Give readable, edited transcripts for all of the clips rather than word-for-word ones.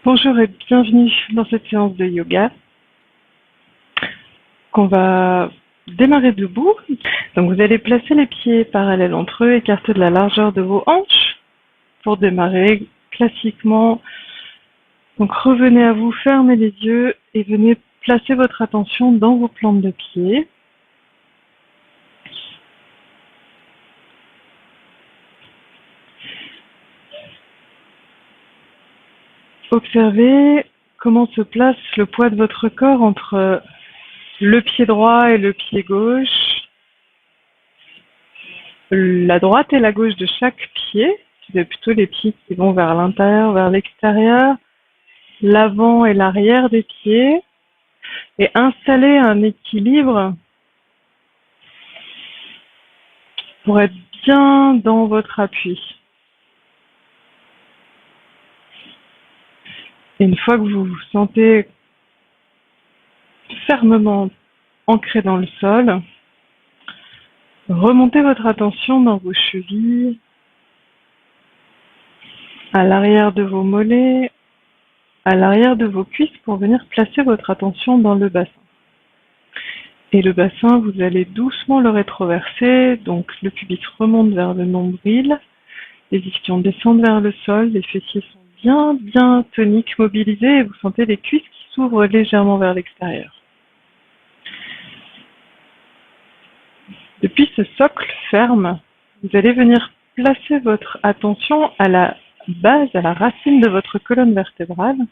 Bonjour et bienvenue dans cette séance de yoga qu'on va démarrer debout. Donc vous allez placer les pieds parallèles entre eux, écartés de la largeur de vos hanches pour démarrer classiquement. Donc revenez à vous, fermez les yeux et venez placer votre attention dans vos plantes de pied. Observez comment se place le poids de votre corps entre le pied droit et le pied gauche, la droite et la gauche de chaque pied. C'est plutôt les pieds qui vont vers l'intérieur, vers l'extérieur, l'avant et l'arrière des pieds, et installer un équilibre pour être bien dans votre appui. Et une fois que vous vous sentez fermement ancré dans le sol, remontez votre attention dans vos chevilles, à l'arrière de vos mollets, à l'arrière de vos cuisses pour venir placer votre attention dans le bassin. Et le bassin, vous allez doucement le rétroverser, donc le pubis remonte vers le nombril, les ischions descendent vers le sol, les fessiers sont bien toniques, mobilisés, et vous sentez les cuisses qui s'ouvrent légèrement vers l'extérieur. Depuis ce socle ferme, vous allez venir placer votre attention à la base, à la racine de votre colonne vertébrale,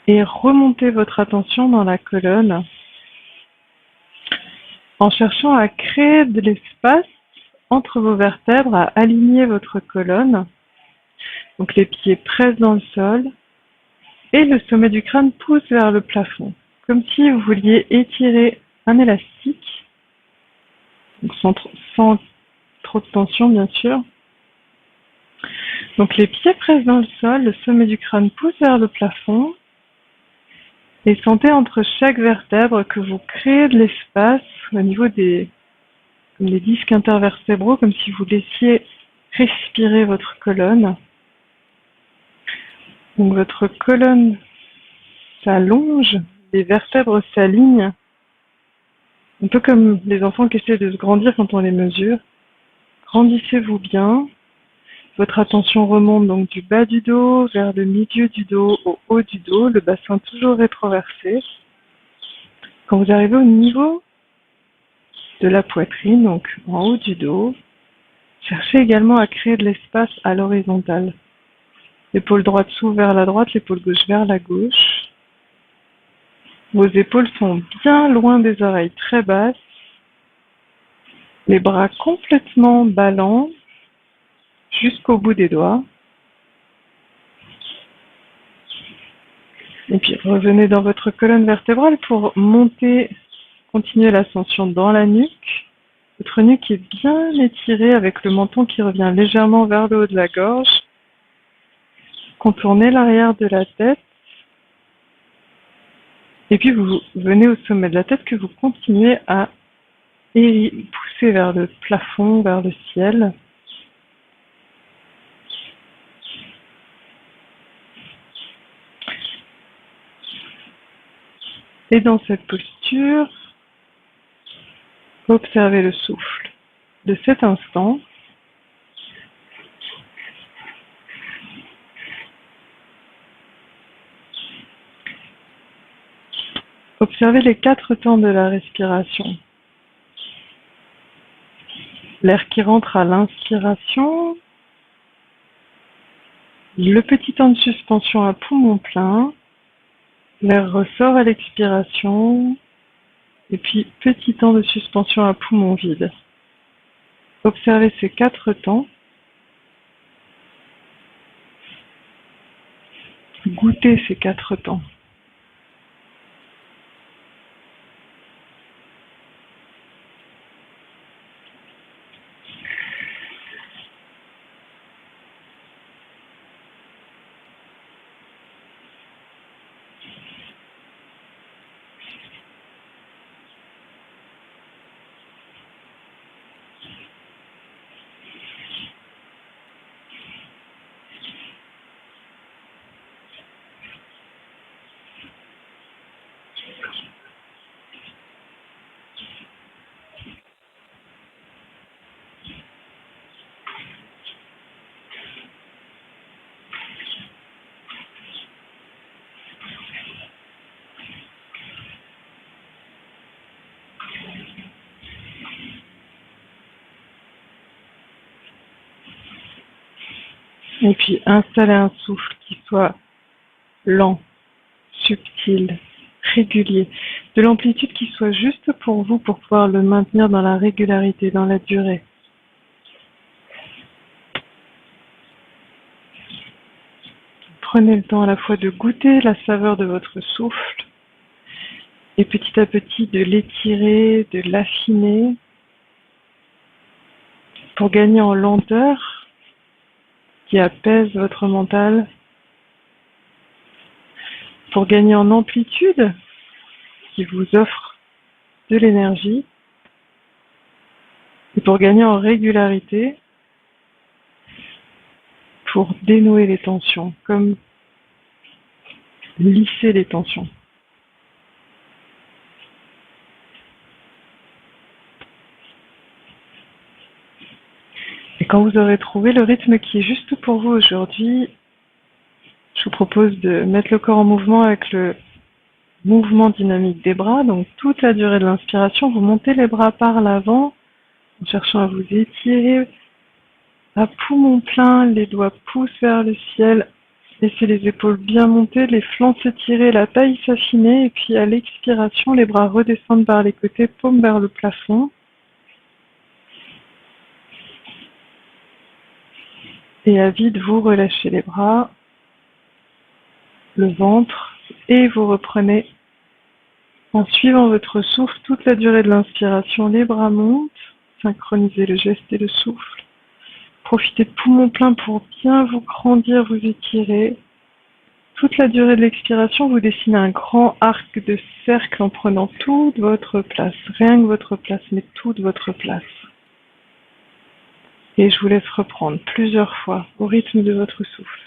et remonter votre attention dans la colonne en cherchant à créer de l'espace entre vos vertèbres, à aligner votre colonne. Donc les pieds pressent dans le sol et le sommet du crâne pousse vers le plafond, comme si vous vouliez étirer un élastique, donc sans trop de tension bien sûr. Donc les pieds pressent dans le sol, le sommet du crâne pousse vers le plafond, et sentez entre chaque vertèbre que vous créez de l'espace au niveau des disques intervertébraux, comme si vous laissiez respirer votre colonne. Donc votre colonne s'allonge, les vertèbres s'alignent, un peu comme les enfants qui essaient de se grandir quand on les mesure. Grandissez-vous bien. Votre attention remonte donc du bas du dos vers le milieu du dos au haut du dos, le bassin toujours rétroversé. Quand vous arrivez au niveau de la poitrine, donc en haut du dos, cherchez également à créer de l'espace à l'horizontale. L'épaule droite s'ouvre vers la droite, l'épaule gauche vers la gauche. Vos épaules sont bien loin des oreilles, très basses. Les bras complètement ballants jusqu'au bout des doigts. Et puis revenez dans votre colonne vertébrale pour monter, continuer l'ascension dans la nuque. Votre nuque est bien étirée avec le menton qui revient légèrement vers le haut de la gorge. Contournez l'arrière de la tête. Et puis vous venez au sommet de la tête que vous continuez à pousser vers le plafond, vers le ciel. Et dans cette posture, observez le souffle de cet instant. Observez les 4 temps de la respiration. L'air qui rentre à l'inspiration, le petit temps de suspension à poumon plein, l'air ressort à l'expiration, et puis petit temps de suspension à poumon vide. Observez ces 4 temps. Goûtez ces 4 temps. Et puis installez un souffle qui soit lent, subtil, régulier, de l'amplitude qui soit juste pour vous pour pouvoir le maintenir dans la régularité, dans la durée. Prenez le temps à la fois de goûter la saveur de votre souffle et petit à petit de l'étirer, de l'affiner pour gagner en lenteur qui apaise votre mental, pour gagner en amplitude qui vous offre de l'énergie et pour gagner en régularité pour dénouer les tensions, comme lisser les tensions. Et quand vous aurez trouvé le rythme qui est juste pour vous aujourd'hui, je vous propose de mettre le corps en mouvement avec le mouvement dynamique des bras. Donc toute la durée de l'inspiration, vous montez les bras par l'avant en cherchant à vous étirer à poumon plein, les doigts poussent vers le ciel. Laissez les épaules bien montées, les flancs s'étirer, la taille s'affiner et puis à l'expiration, les bras redescendent vers les côtés, paume vers le plafond. Et à vide, vous relâchez les bras, le ventre et vous reprenez en suivant votre souffle toute la durée de l'inspiration. Les bras montent, synchronisez le geste et le souffle. Profitez de poumon plein pour bien vous grandir, vous étirer. Toute la durée de l'expiration, vous dessinez un grand arc de cercle en prenant toute votre place. Rien que votre place, mais toute votre place. Et je vous laisse reprendre plusieurs fois au rythme de votre souffle.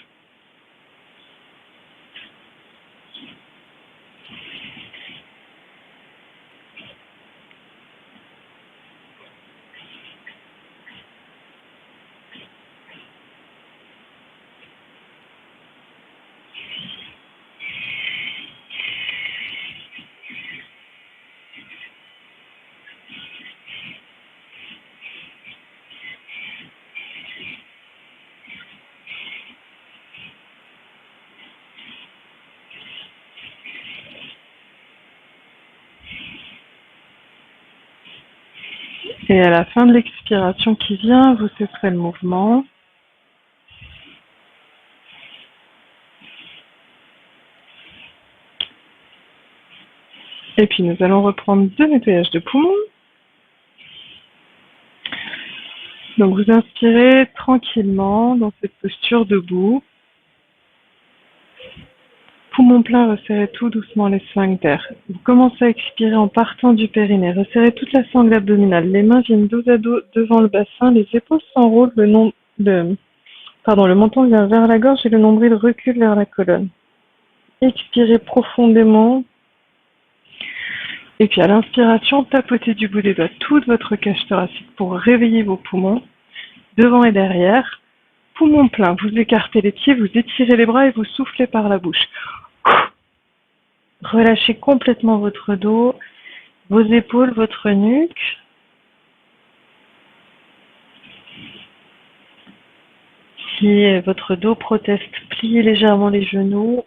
Et à la fin de l'expiration qui vient, vous cesserez le mouvement. Et puis nous allons reprendre 2 nettoyages de poumons. Donc vous inspirez tranquillement dans cette posture debout. Poumon plein, resserrez tout doucement les sphincters. Vous commencez à expirer en partant du périnée. Resserrez toute la sangle abdominale. Les mains viennent dos à dos devant le bassin. Les épaules s'enroulent. Le menton vient vers la gorge et le nombril recule vers la colonne. Expirez profondément. Et puis à l'inspiration, tapotez du bout des doigts toute votre cage thoracique pour réveiller vos poumons, devant et derrière. Poumon plein, vous écartez les pieds, vous étirez les bras et vous soufflez par la bouche. Relâchez complètement votre dos, vos épaules, votre nuque. Si votre dos proteste, pliez légèrement les genoux.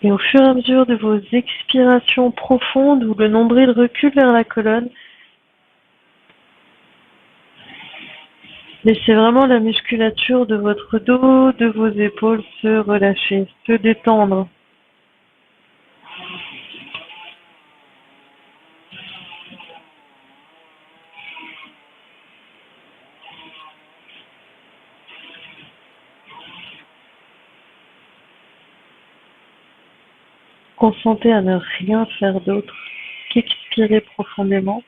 Et au fur et à mesure de vos expirations profondes, où le nombril recule vers la colonne, laissez vraiment la musculature de votre dos, de vos épaules se relâcher, se détendre. Consentez à ne rien faire d'autre qu'expirer profondément.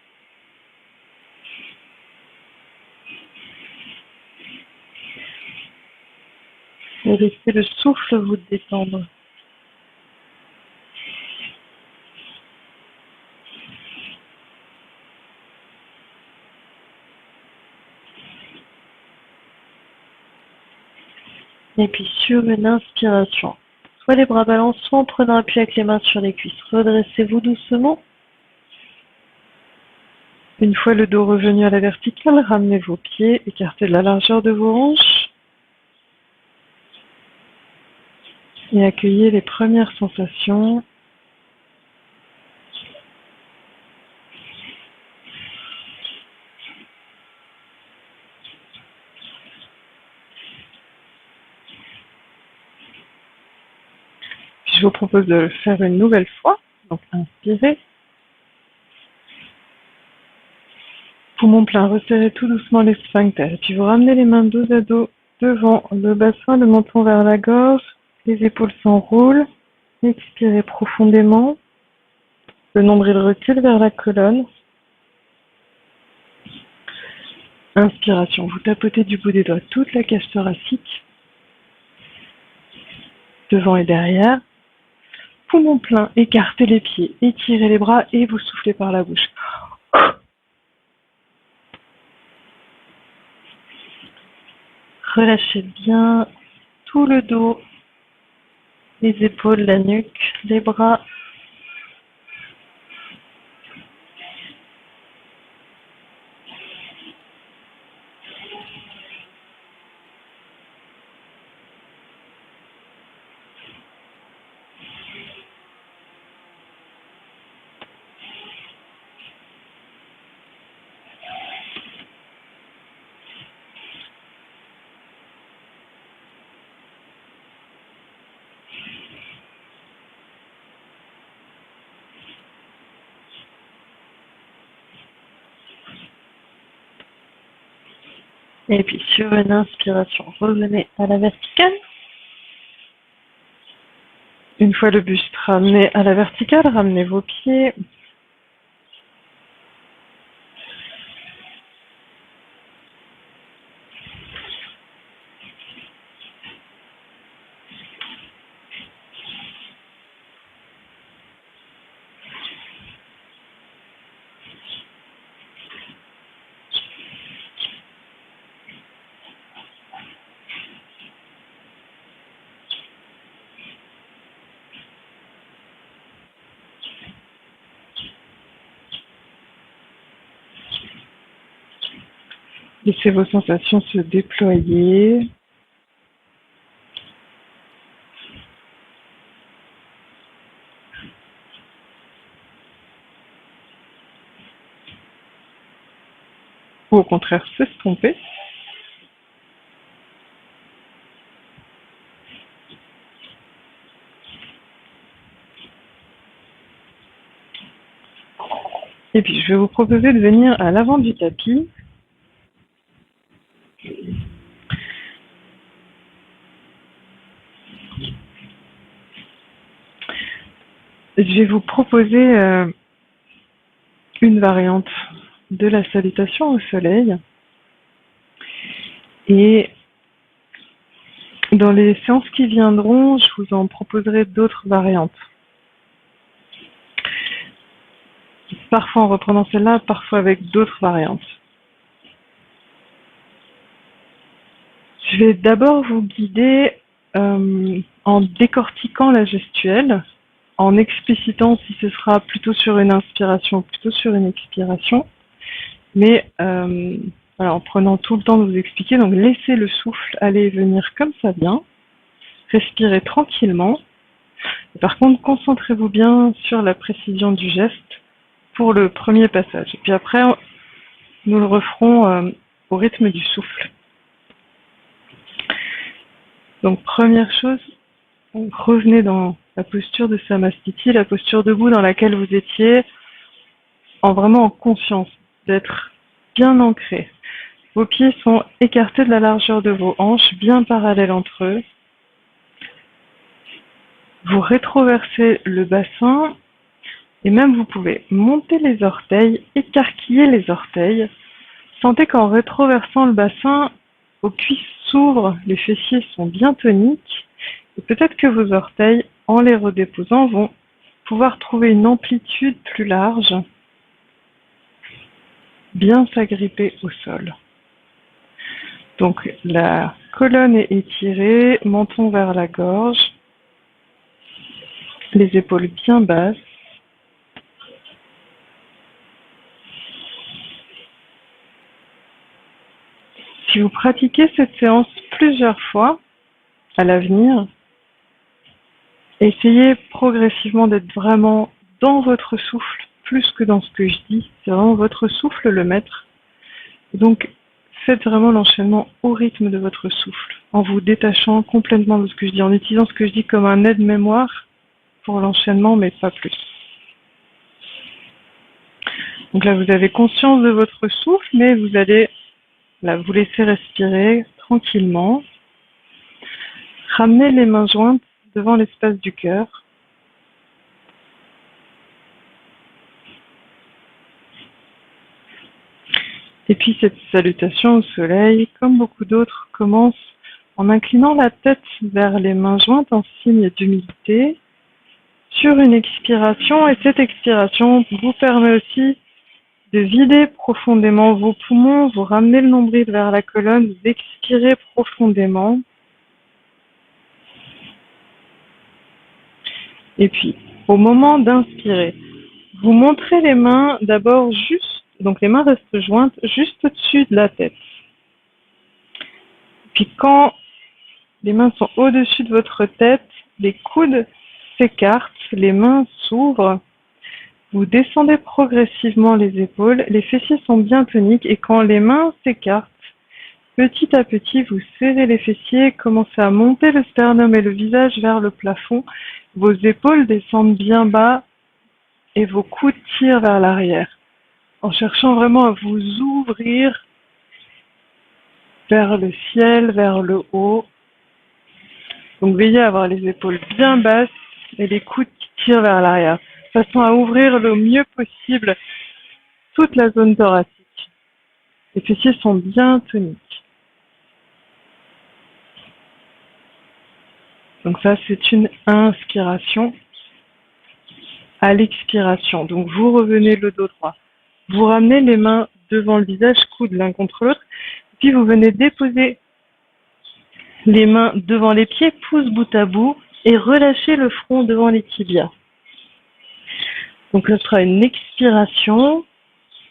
Et laissez le souffle vous détendre. Et puis sur une inspiration, soit les bras balancés, soit en prenant appui avec les mains sur les cuisses. Redressez-vous doucement. Une fois le dos revenu à la verticale, ramenez vos pieds, écartez de la largeur de vos hanches. et accueillez les premières sensations. Je vous propose de le faire une nouvelle fois. Donc, inspirez. Poumon plein, resserrez tout doucement les sphincters. Et puis vous ramenez les mains dos à dos devant le bassin, le menton vers la gorge. Les épaules s'enroulent. Expirez profondément. Le nombril recule vers la colonne. Inspiration, vous tapotez du bout des doigts toute la cage thoracique. Devant et derrière. Poumon plein, écartez les pieds, étirez les bras et vous soufflez par la bouche. Relâchez bien tout le dos, les épaules, la nuque, les bras. Et puis sur une inspiration, revenez à la verticale. Une fois le buste ramené à la verticale, ramenez vos pieds. Laissez vos sensations se déployer. Ou au contraire s'estomper. Et puis je vais vous proposer de venir à l'avant du tapis. Je vais vous proposer une variante de la salutation au soleil. Et dans les séances qui viendront, je vous en proposerai d'autres variantes. Parfois en reprenant celle-là, parfois avec d'autres variantes. Je vais d'abord vous guider en décortiquant la gestuelle, en explicitant si ce sera plutôt sur une inspiration ou plutôt sur une expiration, mais voilà, en prenant tout le temps de vous expliquer. Donc laissez le souffle aller et venir comme ça vient, respirez tranquillement. Et par contre, concentrez-vous bien sur la précision du geste pour le premier passage. Et puis après, nous le referons au rythme du souffle. Donc première chose, revenez dans la posture de Samastiti, la posture debout dans laquelle vous étiez, vraiment en conscience d'être bien ancré. Vos pieds sont écartés de la largeur de vos hanches, bien parallèles entre eux. Vous rétroversez le bassin et même vous pouvez monter les orteils, écarquiller les orteils. Sentez qu'en rétroversant le bassin, vos cuisses s'ouvrent, les fessiers sont bien toniques et peut-être que vos orteils, en les redéposant, vont pouvoir trouver une amplitude plus large, bien s'agripper au sol. Donc la colonne est étirée, menton vers la gorge, les épaules bien basses. Si vous pratiquez cette séance plusieurs fois à l'avenir, Essayez progressivement d'être vraiment dans votre souffle, plus que dans ce que je dis. C'est vraiment votre souffle le maître. Donc, faites vraiment l'enchaînement au rythme de votre souffle, en vous détachant complètement de ce que je dis, en utilisant ce que je dis comme un aide-mémoire pour l'enchaînement, mais pas plus. Donc là, vous avez conscience de votre souffle, mais vous allez là, vous laisser respirer tranquillement. Ramenez les mains jointes devant l'espace du cœur. Et puis cette salutation au soleil, comme beaucoup d'autres, commence en inclinant la tête vers les mains jointes en signe d'humilité sur une expiration. Et cette expiration vous permet aussi de vider profondément vos poumons, vous ramenez le nombril vers la colonne, vous expirez profondément. Et puis, au moment d'inspirer, vous montrez les mains d'abord juste, donc les mains restent jointes juste au-dessus de la tête. Puis quand les mains sont au-dessus de votre tête, les coudes s'écartent, les mains s'ouvrent. Vous descendez progressivement les épaules, les fessiers sont bien toniques et quand les mains s'écartent, petit à petit, vous serrez les fessiers, commencez à monter le sternum et le visage vers le plafond. Vos épaules descendent bien bas et vos coudes tirent vers l'arrière, en cherchant vraiment à vous ouvrir vers le ciel, vers le haut. Donc veillez à avoir les épaules bien basses et les coudes qui tirent vers l'arrière, de façon à ouvrir le mieux possible toute la zone thoracique. Les fessiers sont bien toniques. Donc ça, c'est une inspiration. À l'expiration, donc vous revenez le dos droit. Vous ramenez les mains devant le visage, coudes l'un contre l'autre. Puis vous venez déposer les mains devant les pieds, pouces bout à bout, et relâchez le front devant les tibias. Donc ce sera une expiration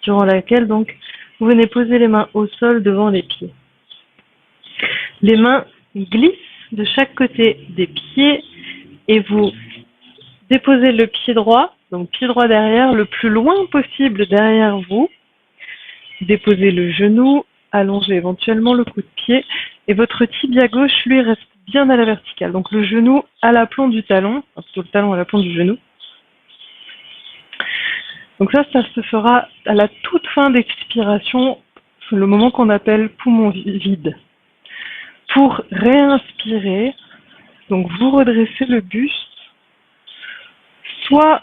durant laquelle donc vous venez poser les mains au sol devant les pieds. Les mains glissent de chaque côté des pieds et vous déposez le pied droit, donc pied droit derrière, le plus loin possible derrière vous. Déposez le genou, allongez éventuellement le coup de pied et votre tibia gauche, lui, reste bien à la verticale. Donc le genou à l'aplomb du talon, enfin plutôt le talon à l'aplomb du genou. Donc ça se fera à la toute fin d'expiration, le moment qu'on appelle poumon vide. Pour réinspirer, donc vous redressez le buste, soit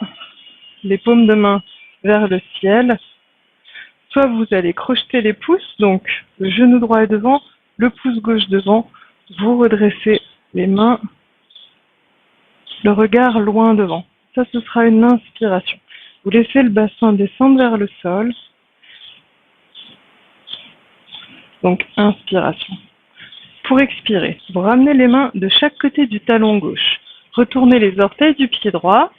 les paumes de main vers le ciel, soit vous allez crocheter les pouces, donc le genou droit est devant, le pouce gauche devant, vous redressez les mains, le regard loin devant. Ça, ce sera une inspiration. Vous laissez le bassin descendre vers le sol. Donc, inspiration. Pour expirer, vous ramenez les mains de chaque côté du talon gauche. Retournez les orteils du pied droit.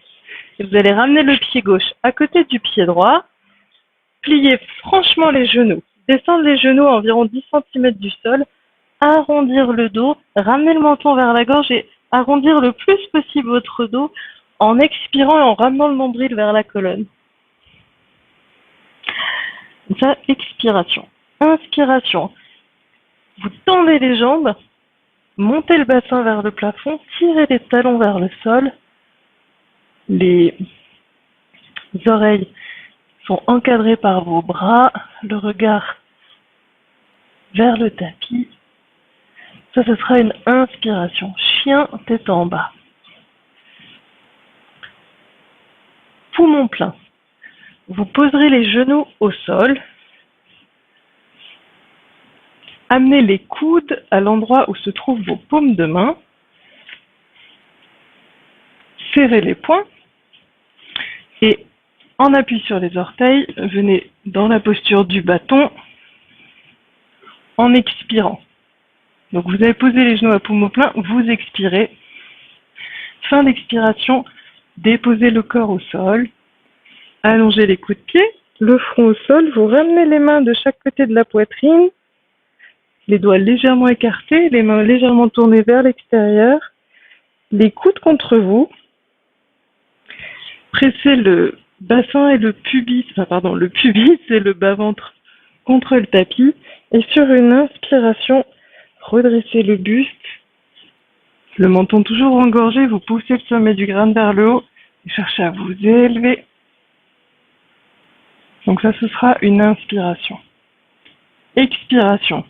Et vous allez ramener le pied gauche à côté du pied droit. Pliez franchement les genoux. Descendre les genoux à environ 10 cm du sol. Arrondir le dos. Ramener le menton vers la gorge et arrondir le plus possible votre dos en expirant et en ramenant le nombril vers la colonne. Ça, expiration. Inspiration. Vous tendez les jambes, montez le bassin vers le plafond, tirez les talons vers le sol. Les oreilles sont encadrées par vos bras, le regard vers le tapis. Ça, ce sera une inspiration. Chien, tête en bas. Poumon plein. Vous poserez les genoux au sol. Amenez les coudes à l'endroit où se trouvent vos paumes de main. Serrez les poings. Et en appui sur les orteils, venez dans la posture du bâton en expirant. Donc vous avez posé les genoux à poumon plein, vous expirez. Fin d'expiration, déposez le corps au sol. Allongez les coudes de pied, le front au sol. Vous ramenez les mains de chaque côté de la poitrine. Les doigts légèrement écartés, les mains légèrement tournées vers l'extérieur. les coudes contre vous. Pressez le bassin et le pubis, le pubis et le bas-ventre contre le tapis. Et sur une inspiration, redressez le buste. Le menton toujours engorgé, vous poussez le sommet du crâne vers le haut et cherchez à vous élever. Donc ça, ce sera une inspiration. Expiration.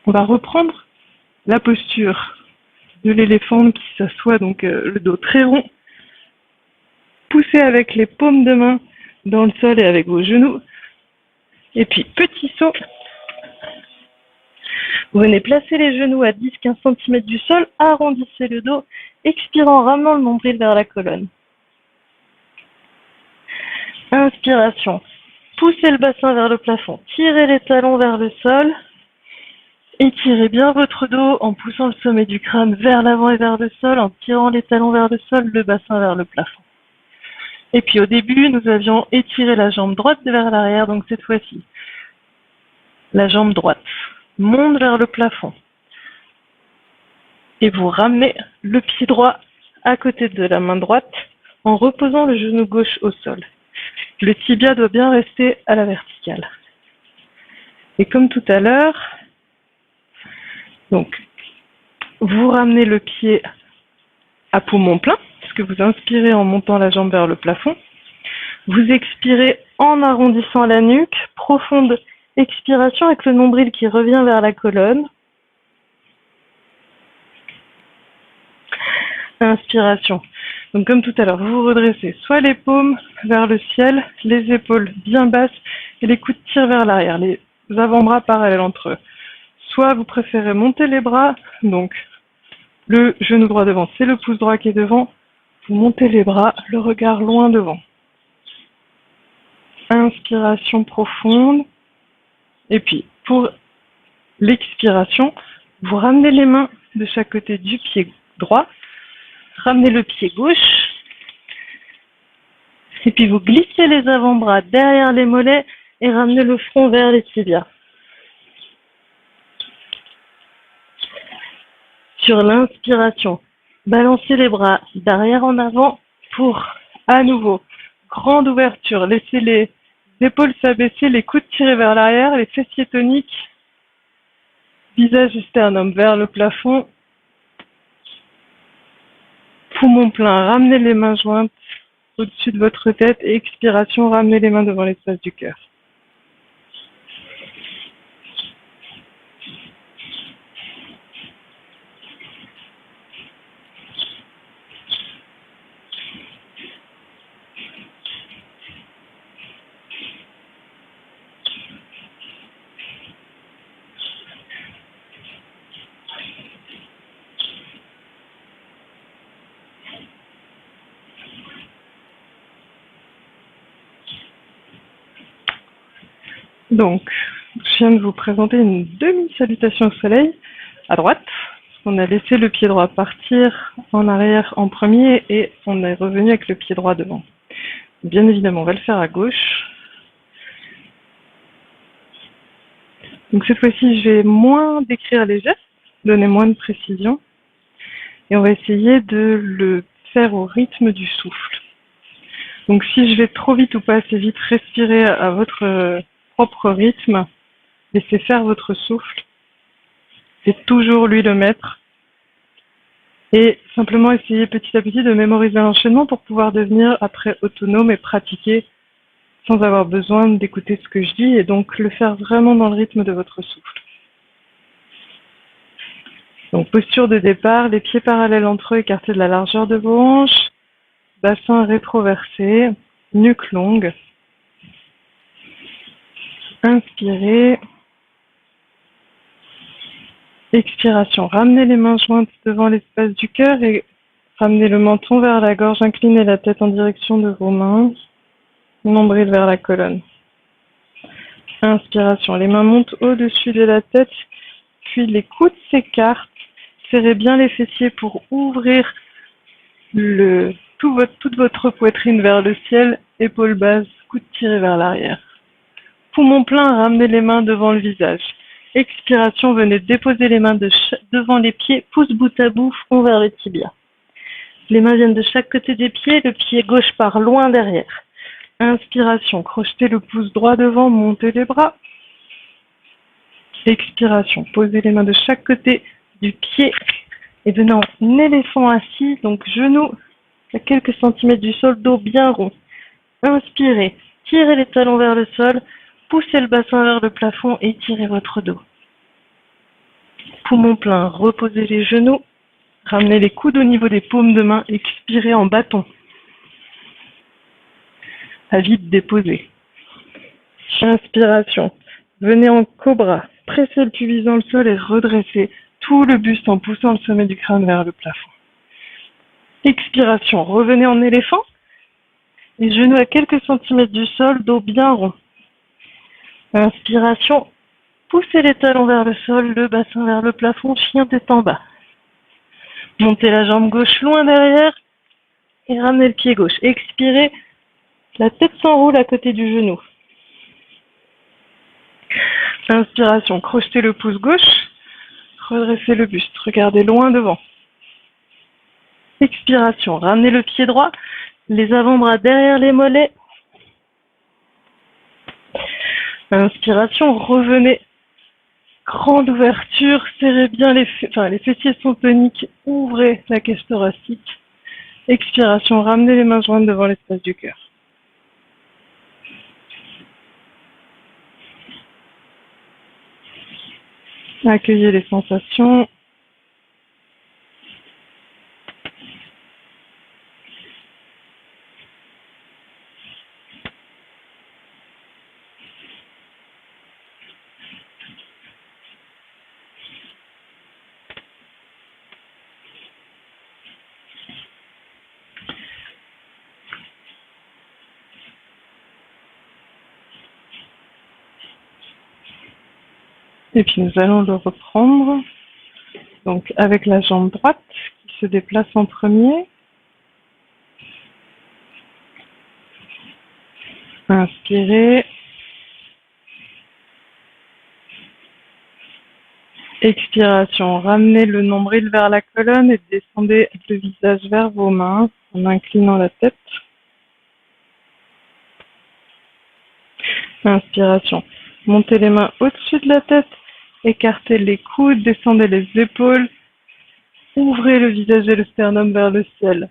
On va reprendre la posture de l'éléphant qui s'assoit, donc le dos très rond. Poussez avec les paumes de main dans le sol et avec vos genoux. Et puis, petit saut. Vous venez placer les genoux à 10-15 cm du sol, arrondissez le dos, expirant, ramenant le nombril vers la colonne. Inspiration. Poussez le bassin vers le plafond, tirez les talons vers le sol, étirez bien votre dos en poussant le sommet du crâne vers l'avant et vers le sol, en tirant les talons vers le sol, le bassin vers le plafond. Et puis au début, nous avions étiré la jambe droite vers l'arrière, donc cette fois-ci, la jambe droite monte vers le plafond. Et vous ramenez le pied droit à côté de la main droite en reposant le genou gauche au sol. Le tibia doit bien rester à la verticale. Et comme tout à l'heure, donc, vous ramenez le pied à poumon plein, puisque vous inspirez en montant la jambe vers le plafond. Vous expirez en arrondissant la nuque, profonde expiration avec le nombril qui revient vers la colonne. Inspiration. Donc comme tout à l'heure, vous vous redressez soit les paumes vers le ciel, les épaules bien basses et les coudes tirent vers l'arrière, les avant-bras parallèles entre eux. Soit vous préférez monter les bras, donc le genou droit devant, c'est le pouce droit qui est devant. Vous montez les bras, le regard loin devant. Inspiration profonde. Et puis, pour l'expiration, vous ramenez les mains de chaque côté du pied droit. Ramenez le pied gauche. Et puis, vous glissez les avant-bras derrière les mollets et ramenez le front vers les tibias. Sur l'inspiration, balancez les bras d'arrière en avant pour, à nouveau, grande ouverture. Laissez les épaules s'abaisser, les coudes tirés vers l'arrière, les fessiers toniques, visage et sternum vers le plafond. Poumon plein, ramenez les mains jointes au-dessus de votre tête et expiration, ramenez les mains devant l'espace du cœur. Donc, je viens de vous présenter une demi-salutation au soleil à droite. On a laissé le pied droit partir en arrière en premier et on est revenu avec le pied droit devant. Bien évidemment, on va le faire à gauche. Donc cette fois-ci, je vais moins décrire les gestes, donner moins de précision. Et on va essayer de le faire au rythme du souffle. Donc si je vais trop vite ou pas assez vite, respirez à votre propre rythme, laissez faire votre souffle, c'est toujours lui le maître, et simplement essayez petit à petit de mémoriser l'enchaînement pour pouvoir devenir après autonome et pratiquer sans avoir besoin d'écouter ce que je dis, et donc le faire vraiment dans le rythme de votre souffle. Donc posture de départ, les pieds parallèles entre eux, écartés de la largeur de vos hanches, bassin rétroversé, nuque longue. Inspirez. Expiration. Ramenez les mains jointes devant l'espace du cœur et ramenez le menton vers la gorge. Inclinez la tête en direction de vos mains. Nombril vers la colonne. Inspiration. Les mains montent au-dessus de la tête, puis les coudes s'écartent. Serrez bien les fessiers pour ouvrir toute votre poitrine vers le ciel. Épaules basses, coudes tirés vers l'arrière. Poumon plein, ramenez les mains devant le visage. Expiration, venez déposer les mains devant les pieds, pouce bout à bout, front vers le tibia. Les mains viennent de chaque côté des pieds, le pied gauche part loin derrière. Inspiration, crochetez le pouce droit devant, montez les bras. Expiration, posez les mains de chaque côté du pied et venez en éléphant assis, donc genoux à quelques centimètres du sol, dos bien rond. Inspirez, tirez les talons vers le sol, poussez le bassin vers le plafond et tirez votre dos. Poumon plein, reposez les genoux, ramenez les coudes au niveau des paumes de main, expirez en bâton. À vide déposé. Inspiration, venez en cobra, pressez le pubis dans le sol et redressez tout le buste en poussant le sommet du crâne vers le plafond. Expiration, revenez en éléphant, les genoux à quelques centimètres du sol, dos bien rond. Inspiration, poussez les talons vers le sol, le bassin vers le plafond, chien tête en bas. Montez la jambe gauche loin derrière et ramenez le pied gauche. Expirez, la tête s'enroule à côté du genou. Inspiration, crochetez le pouce gauche, redressez le buste, regardez loin devant. Expiration, ramenez le pied droit, les avant-bras derrière les mollets. Inspiration, revenez. Grande ouverture, serrez bien les fessiers sont toniques, ouvrez la cage thoracique. Expiration, ramenez les mains jointes devant l'espace du cœur. Accueillez les sensations. Et puis nous allons le reprendre. Donc avec la jambe droite qui se déplace en premier. Inspirez. Expiration, ramenez le nombril vers la colonne et descendez le visage vers vos mains en inclinant la tête. Inspiration, montez les mains au-dessus de la tête, écartez les coudes, descendez les épaules, ouvrez le visage et le sternum vers le ciel.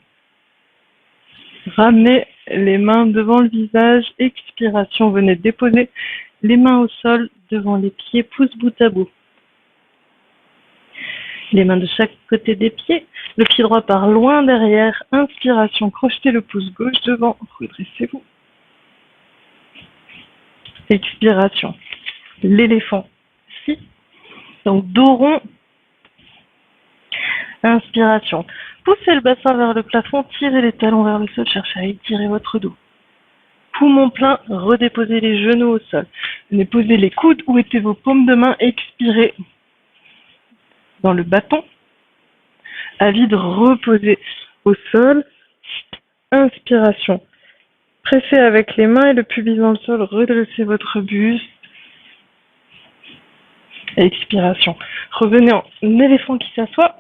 Ramenez les mains devant le visage, expiration, venez déposer les mains au sol devant les pieds, pouce bout à bout. Les mains de chaque côté des pieds, le pied droit part loin derrière, inspiration, crochetez le pouce gauche devant, redressez-vous. Expiration, l'éléphant ici, donc dos rond. Inspiration, poussez le bassin vers le plafond, tirez les talons vers le sol, cherchez à étirer votre dos. Poumon plein, redéposez les genoux au sol. Venez poser les coudes où étaient vos paumes de main, expirez dans le bâton. À vide, reposez au sol. Inspiration, pressez avec les mains et le pubis dans le sol, redressez votre buste. Expiration, revenez en éléphant qui s'assoit,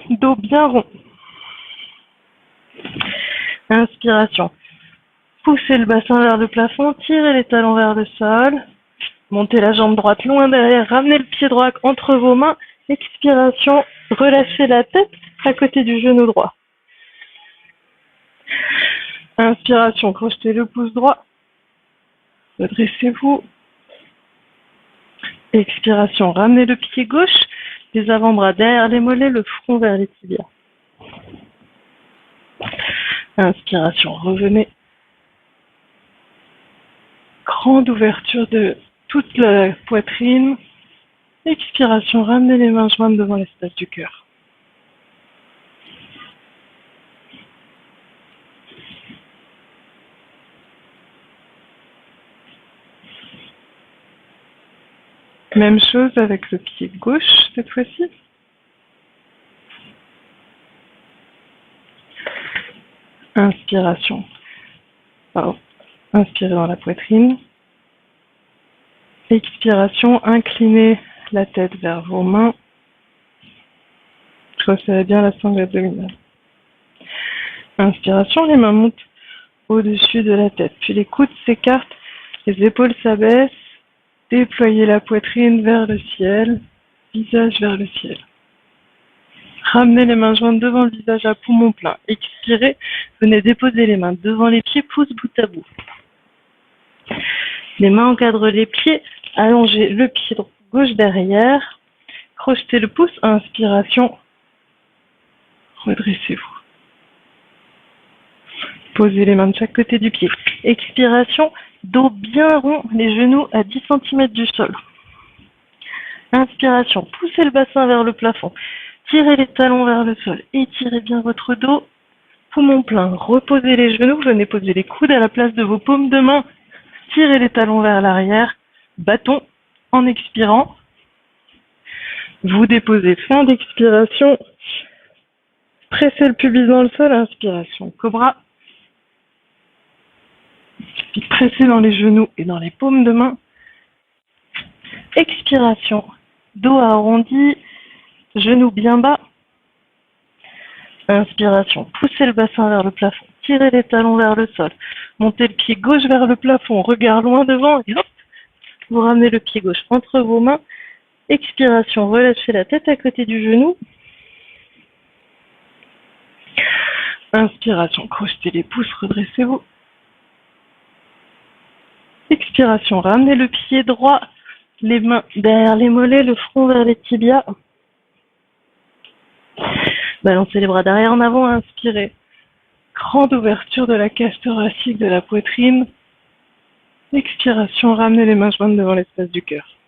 dos bien rond. Inspiration, poussez le bassin vers le plafond, tirez les talons vers le sol, montez la jambe droite loin derrière, ramenez le pied droit entre vos mains. Expiration, relâchez la tête à côté du genou droit. Inspiration, crochetez le pouce droit, redressez-vous. Expiration, ramenez le pied gauche, les avant-bras derrière les mollets, le front vers les tibias. Inspiration, revenez. Grande ouverture de toute la poitrine. Expiration, ramenez les mains jointes devant l'espace du cœur. Même chose avec le pied gauche cette fois-ci. Inspiration. Pardon. Inspirez dans la poitrine. Expiration, inclinez la tête vers vos mains. Resserrez bien la sangle abdominale. Inspiration, les mains montent au-dessus de la tête. Puis les coudes s'écartent, les épaules s'abaissent. Déployez la poitrine vers le ciel, visage vers le ciel. Ramenez les mains jointes devant le visage à poumon plein. Expirez, venez déposer les mains devant les pieds, pouces bout à bout. Les mains encadrent les pieds, allongez le pied gauche derrière, crochetez le pouce, inspiration, redressez-vous. Posez les mains de chaque côté du pied. Expiration, dos bien rond, les genoux à 10 cm du sol. Inspiration, poussez le bassin vers le plafond. Tirez les talons vers le sol. Étirez bien votre dos. Poumon plein. Reposez les genoux. Venez poser les coudes à la place de vos paumes de main. Tirez les talons vers l'arrière. Bâton en expirant. Vous déposez. Fin d'expiration. Pressez le pubis dans le sol. Inspiration. Cobra. Puis pressez dans les genoux et dans les paumes de main. Expiration. Dos arrondi. Genoux bien bas. Inspiration. Poussez le bassin vers le plafond. Tirez les talons vers le sol. Montez le pied gauche vers le plafond. Regard loin devant. Et hop, vous ramenez le pied gauche entre vos mains. Expiration. Relâchez la tête à côté du genou. Inspiration. Crochetez les pouces. Redressez-vous. Expiration. Ramenez le pied droit. Les mains derrière les mollets. Le front vers les tibias. Balancez les bras derrière en avant, inspirez. Grande ouverture de la cage thoracique, de la poitrine. Expiration, ramenez les mains jointes devant l'espace du cœur.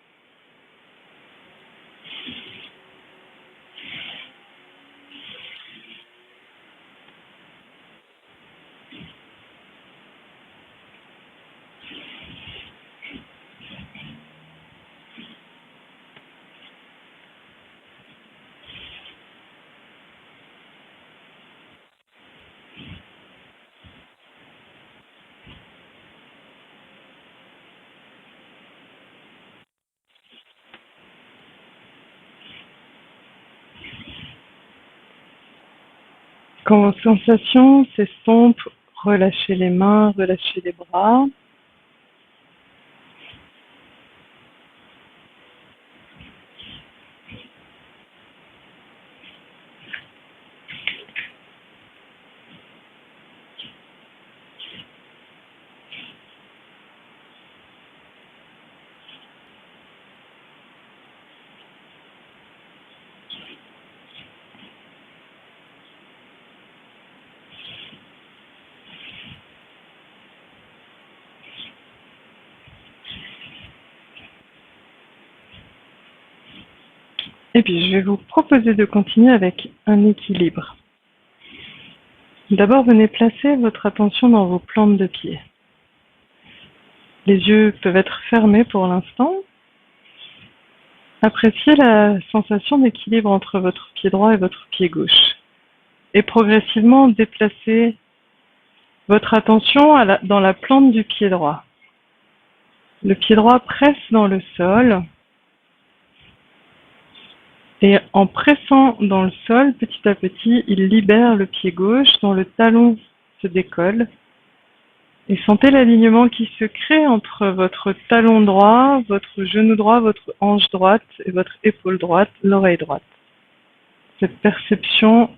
Quand vos sensations s'estompent, relâchez les mains, relâchez les bras. Et puis, je vais vous proposer de continuer avec un équilibre. D'abord, venez placer votre attention dans vos plantes de pied. Les yeux peuvent être fermés pour l'instant. Appréciez la sensation d'équilibre entre votre pied droit et votre pied gauche. Et progressivement, déplacez votre attention dans la plante du pied droit. Le pied droit presse dans le sol. Et en pressant dans le sol, petit à petit, il libère le pied gauche dont le talon se décolle. Et sentez l'alignement qui se crée entre votre talon droit, votre genou droit, votre hanche droite et votre épaule droite, l'oreille droite. Cette perception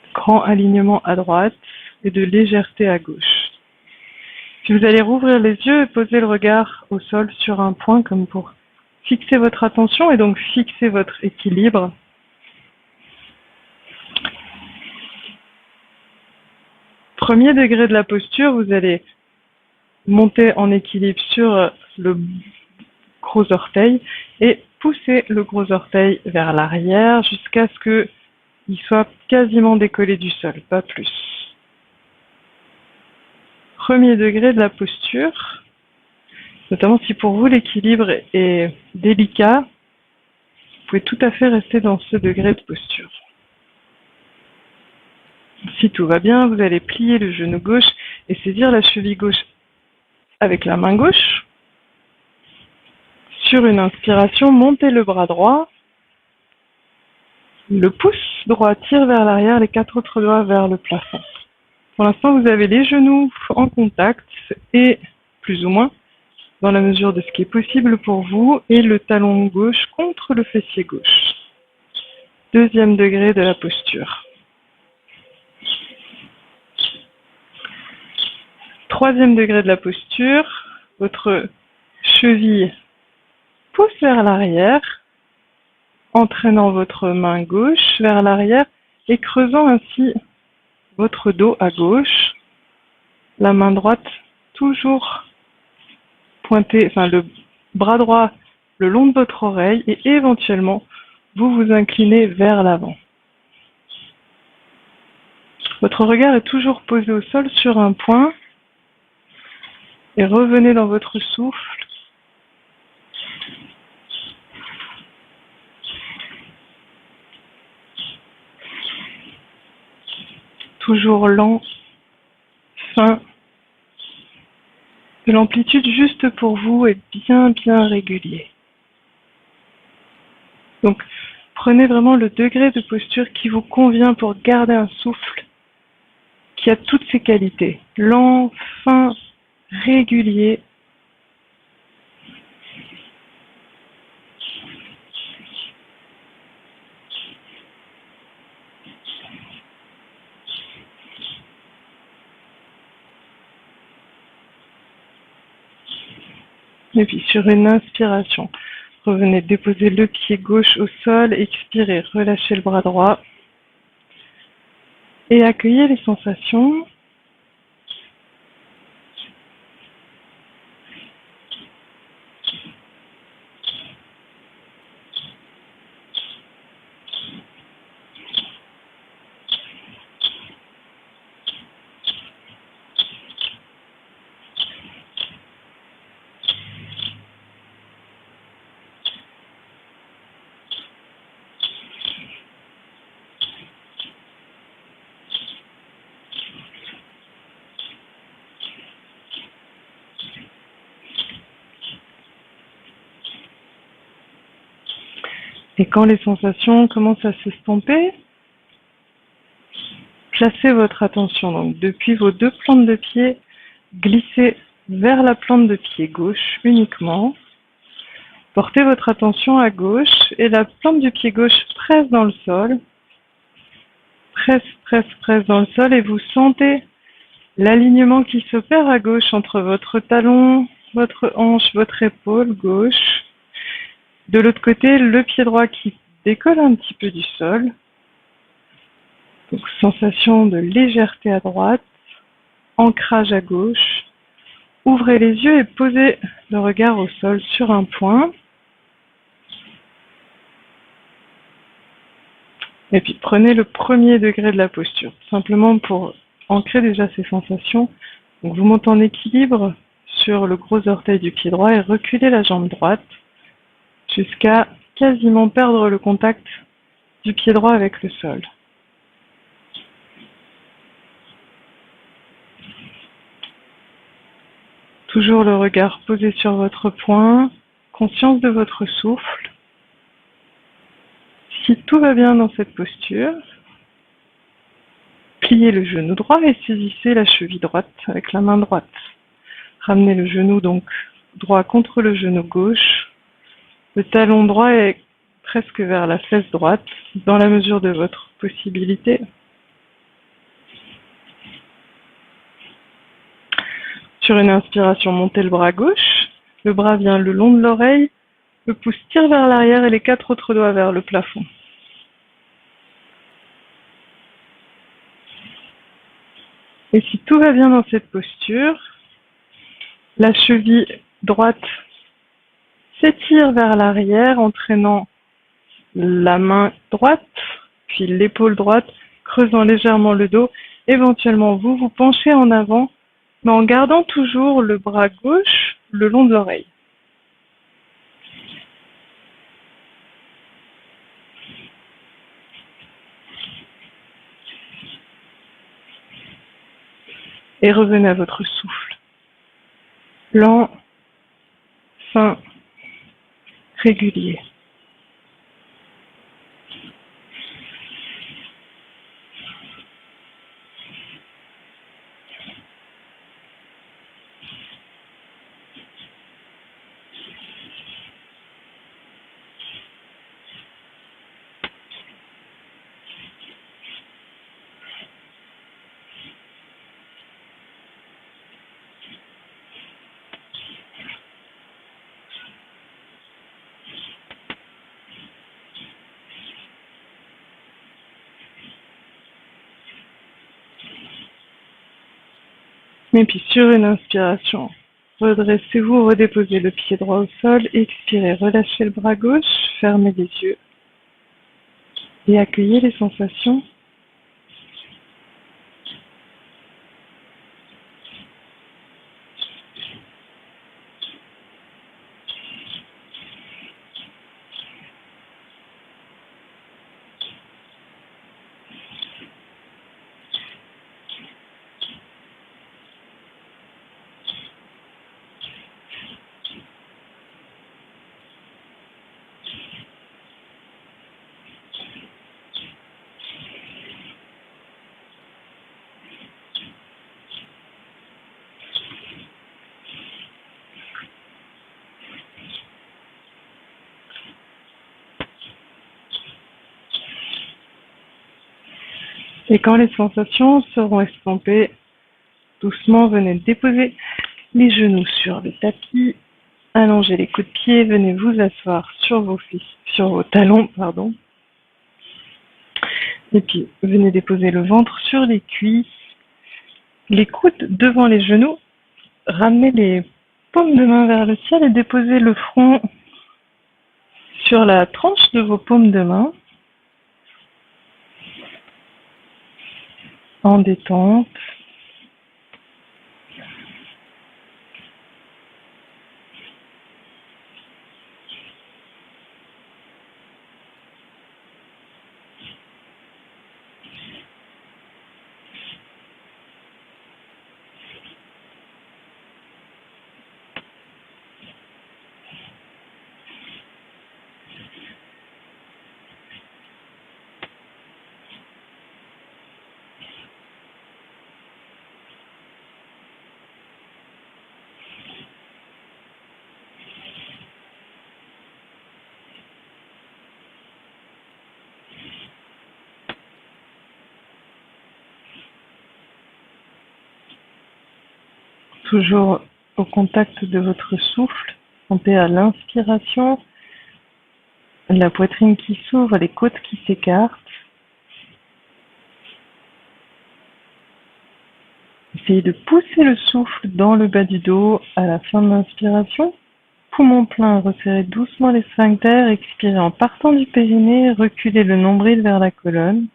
de grand alignement à droite et de légèreté à gauche. Puis vous allez rouvrir les yeux et poser le regard au sol sur un point comme pour fixer votre attention et donc fixer votre équilibre. Premier degré de la posture, vous allez monter en équilibre sur le gros orteil et pousser le gros orteil vers l'arrière jusqu'à ce qu'il soit quasiment décollé du sol, pas plus. Premier degré de la posture, notamment si pour vous l'équilibre est délicat, vous pouvez tout à fait rester dans ce degré de posture. Si tout va bien, vous allez plier le genou gauche et saisir la cheville gauche avec la main gauche. Sur une inspiration, montez le bras droit. Le pouce droit tire vers l'arrière, les 4 autres doigts vers le plafond. Pour l'instant, vous avez les genoux en contact et plus ou moins, dans la mesure de ce qui est possible pour vous, et le talon gauche contre le fessier gauche. Deuxième degré de la posture. Troisième degré de la posture, votre cheville pousse vers l'arrière, entraînant votre main gauche vers l'arrière et creusant ainsi votre dos à gauche. La main droite toujours pointée, enfin le bras droit le long de votre oreille et éventuellement vous vous inclinez vers l'avant. Votre regard est toujours posé au sol sur un point et revenez dans votre souffle. Toujours lent, fin, de l'amplitude juste pour vous et bien régulier. Donc, prenez vraiment le degré de posture qui vous convient pour garder un souffle qui a toutes ses qualités. Lent, fin, régulier. Et puis sur une inspiration, revenez déposer le pied gauche au sol, expirez, relâchez le bras droit et accueillez les sensations. Et quand les sensations commencent à s'estomper, placez votre attention donc depuis vos deux plantes de pied, glissez vers la plante de pied gauche uniquement. Portez votre attention à gauche et la plante du pied gauche presse dans le sol. Presse dans le sol et vous sentez l'alignement qui s'opère à gauche entre votre talon, votre hanche, votre épaule gauche. De l'autre côté, le pied droit qui décolle un petit peu du sol. Donc, sensation de légèreté à droite, ancrage à gauche. Ouvrez les yeux et posez le regard au sol sur un point. Et puis, prenez le premier degré de la posture, simplement pour ancrer déjà ces sensations. Donc, vous montez en équilibre sur le gros orteil du pied droit et reculez la jambe droite jusqu'à quasiment perdre le contact du pied droit avec le sol. Toujours le regard posé sur votre poing, conscience de votre souffle. Si tout va bien dans cette posture, pliez le genou droit et saisissez la cheville droite avec la main droite. Ramenez le genou donc droit contre le genou gauche. Le talon droit est presque vers la fesse droite, dans la mesure de votre possibilité. Sur une inspiration, montez le bras gauche. Le bras vient le long de l'oreille. Le pouce tire vers l'arrière et les 4 autres doigts vers le plafond. Et si tout va bien dans cette posture, la cheville droite s'étire vers l'arrière, entraînant la main droite, puis l'épaule droite, creusant légèrement le dos. Éventuellement, vous vous penchez en avant, mais en gardant toujours le bras gauche le long de l'oreille. Et revenez à votre souffle. Lent, fin, régulier. Et puis sur une inspiration, redressez-vous, redéposez le pied droit au sol, expirez, relâchez le bras gauche, fermez les yeux et accueillez les sensations. Et quand les sensations seront estompées, doucement venez déposer les genoux sur le tapis, allongez les coudes de pied, venez vous asseoir sur vos talons, pardon. Et puis venez déposer le ventre sur les cuisses, les coudes devant les genoux, ramenez les paumes de main vers le ciel et déposez le front sur la tranche de vos paumes de main. En détente. Toujours au contact de votre souffle, sentez à l'inspiration la poitrine qui s'ouvre, les côtes qui s'écartent. Essayez de pousser le souffle dans le bas du dos à la fin de l'inspiration. Poumon plein, resserrez doucement les sphincters, expirez en partant du périnée, reculez le nombril vers la colonne.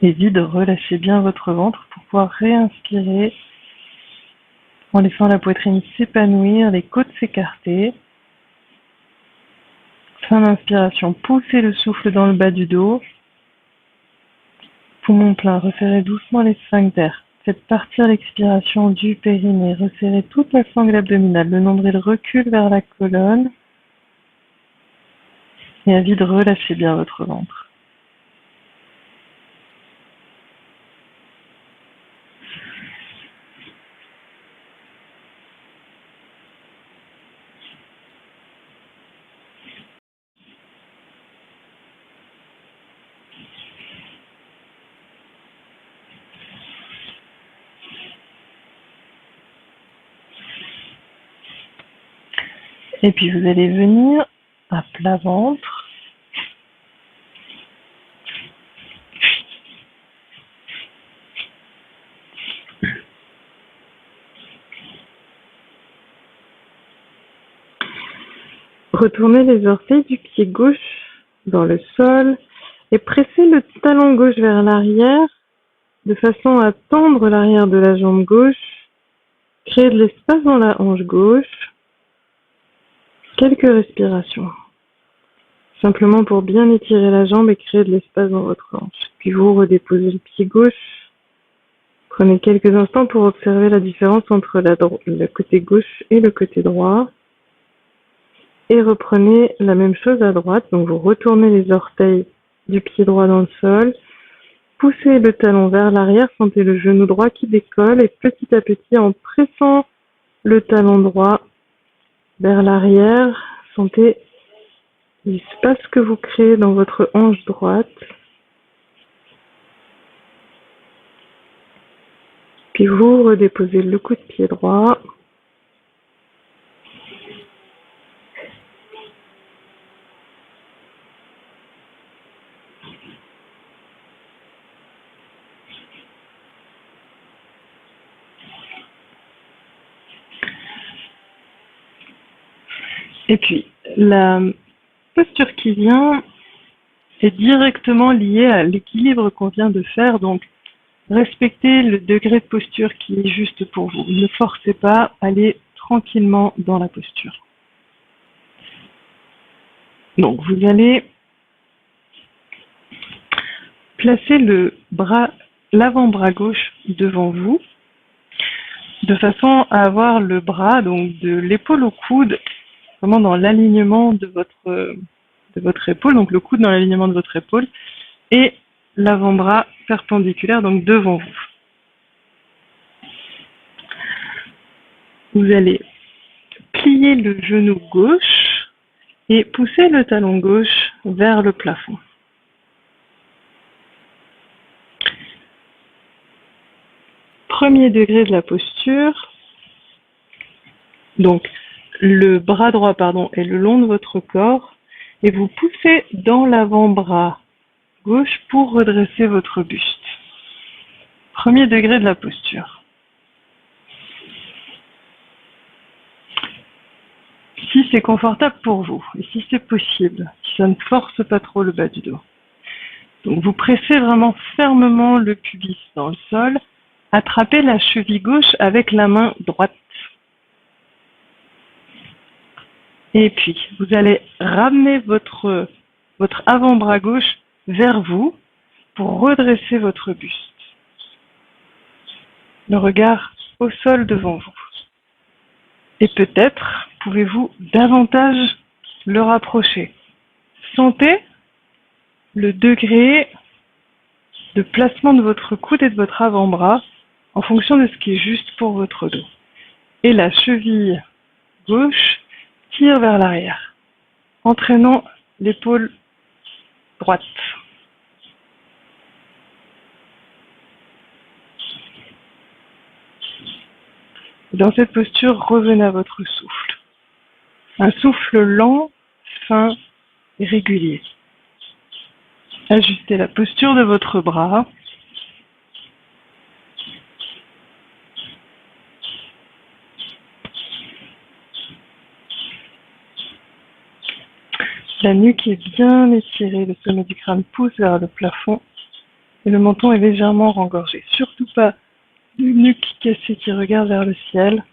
Et vide, relâchez bien votre ventre pour pouvoir réinspirer en laissant la poitrine s'épanouir, les côtes s'écarter. Fin d'inspiration, poussez le souffle dans le bas du dos. Poumon plein, resserrez doucement les sphincters. Faites partir l'expiration du périnée, resserrez toute la sangle abdominale. Le nombril recule vers la colonne. Et à vide, relâchez bien votre ventre. Et puis vous allez venir à plat ventre. Retournez les orteils du pied gauche dans le sol et pressez le talon gauche vers l'arrière de façon à tendre l'arrière de la jambe gauche. Créez de l'espace dans la hanche gauche. Quelques respirations. Simplement pour bien étirer la jambe et créer de l'espace dans votre hanche. Puis vous redéposez le pied gauche. Prenez quelques instants pour observer la différence entre le côté gauche et le côté droit. Et reprenez la même chose à droite. Donc vous retournez les orteils du pied droit dans le sol. Poussez le talon vers l'arrière, sentez le genou droit qui décolle et petit à petit, en pressant le talon droit vers l'arrière, sentez l'espace que vous créez dans votre hanche droite. Puis vous redéposez le coup de pied droit. Et puis, la posture qui vient est directement liée à l'équilibre qu'on vient de faire. Donc, respectez le degré de posture qui est juste pour vous. Ne forcez pas, allez tranquillement dans la posture. Donc, vous allez placer l'avant-bras gauche devant vous, de façon à avoir le bras, donc de l'épaule au coude, vraiment dans l'alignement de votre épaule, donc le coude dans l'alignement de votre épaule, et l'avant-bras perpendiculaire, donc devant vous. Vous allez plier le genou gauche et pousser le talon gauche vers le plafond. Premier degré de la posture. Donc, le bras droit, est le long de votre corps et vous poussez dans l'avant-bras gauche pour redresser votre buste. Premier degré de la posture. Si c'est confortable pour vous et si c'est possible, si ça ne force pas trop le bas du dos. Donc vous pressez vraiment fermement le pubis dans le sol, attrapez la cheville gauche avec la main droite. Et puis vous allez ramener votre avant-bras gauche vers vous pour redresser votre buste. Le regard au sol devant vous. Et peut-être pouvez-vous davantage le rapprocher. Sentez le degré de placement de votre coude et de votre avant-bras en fonction de ce qui est juste pour votre dos. Et la cheville gauche tire vers l'arrière, entraînant l'épaule droite. Dans cette posture, revenez à votre souffle. Un souffle lent, fin et régulier. Ajustez la posture de votre bras. La nuque est bien étirée, le sommet du crâne pousse vers le plafond et le menton est légèrement rengorgé. Surtout pas de nuque cassée qui regarde vers le ciel.